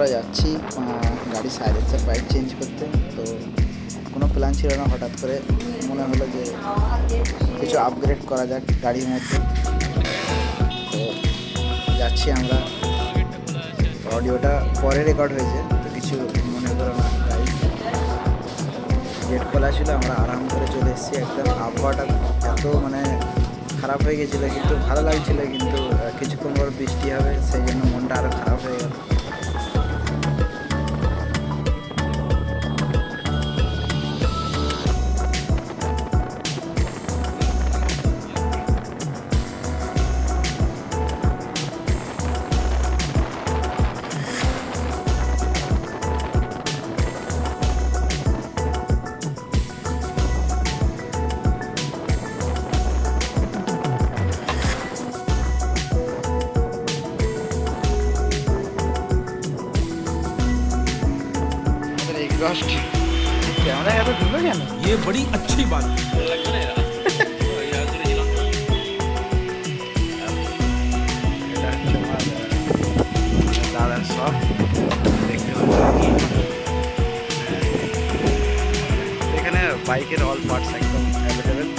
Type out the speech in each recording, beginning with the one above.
আমরা যাচ্ছি গাড়ি সাইলেন্সার বাইক চেঞ্জ করতে। তো কোনো প্ল্যান ছিল না, হঠাৎ করে মনে হলো যে কিছু আপগ্রেড করা যাক গাড়ির মধ্যে। তো যাচ্ছি আমরা, অডিওটা পরে রেকর্ড হয়েছে, তো কিছু মনে করো না। গাড়ি গেট খোলা ছিল, আমরা আরাম করে চলে এসেছি। একদম আবহাওয়াটা এত খারাপ হয়ে গেছিলো, কিন্তু ভালো লাগছিলো, কিন্তু কিছুক্ষণ পর বৃষ্টি হবে, সেই জন্য মনটা আরও খারাপ হয়ে গেল। ये बड़ी अच्छी बात দাদার সব দেখতে এখানে বাইকের অল পার্টস একদম অ্যাভেলেবেল,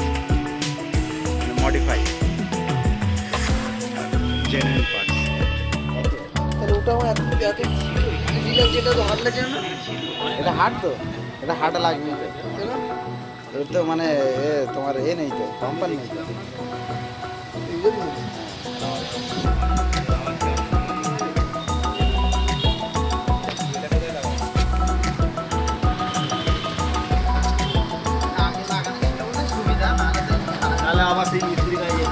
মডিফাই জেনুইন পার্টস। ওটাও যেটা তো হাট লাগছে না, এটা হাট তো, এটা হাটে লাগবে এর তো তোমার নেই তো, কোম্পানি নেই তো। আবার সেই মিস্ত্রি গাড়ি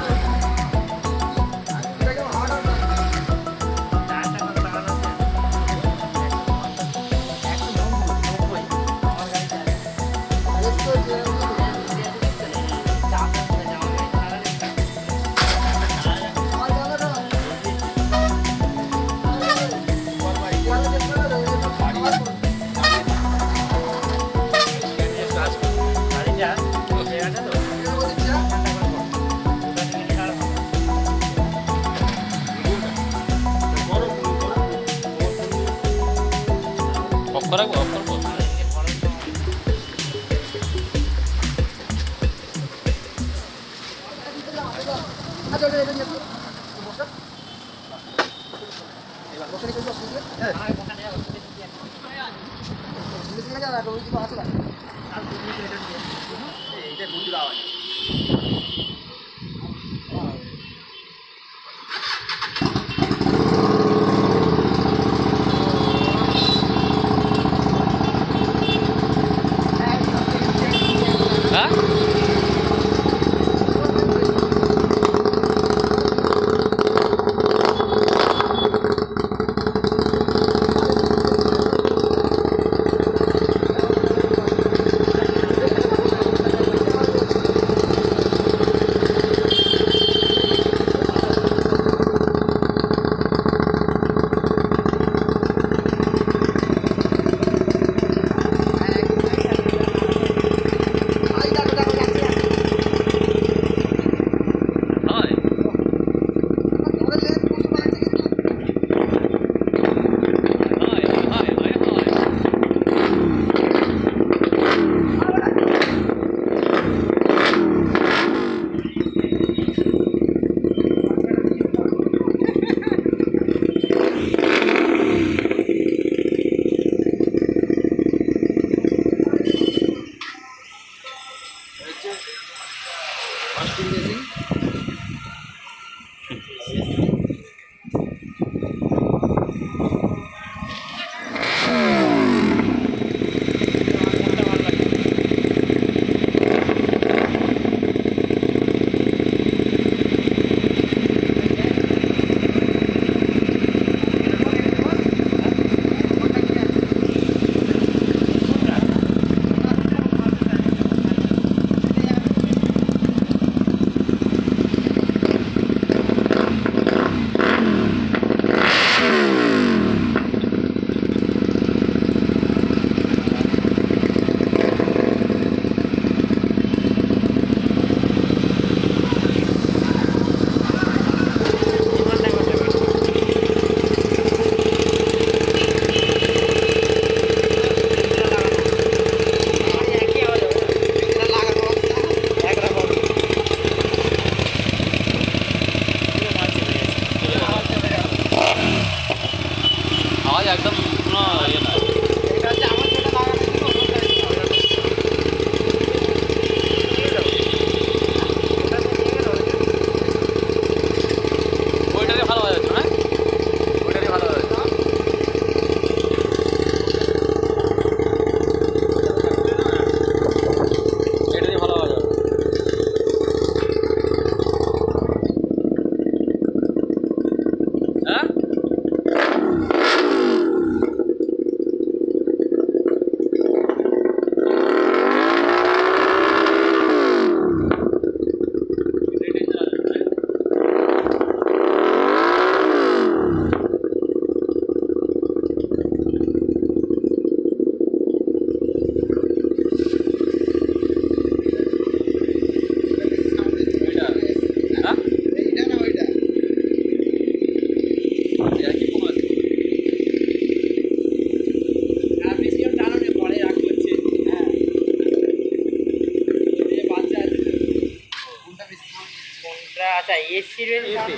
আচ্ছা এসি রয়েছে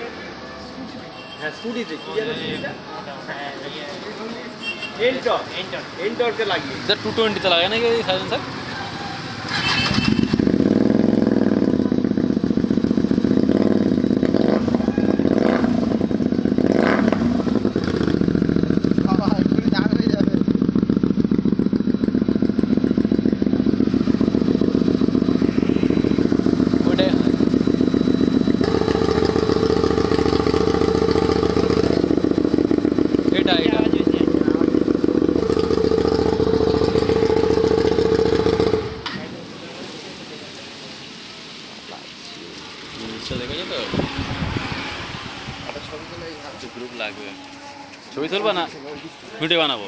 হ্যাঁ স্কুটিতে কি জানো এটা এন্টরকে লাগিয়ে স্যার 220 তে লাগে নাকি সাইলেন্সার গ্রুপ লাগবে ছবি তুলবা না ভিডিও বানাবো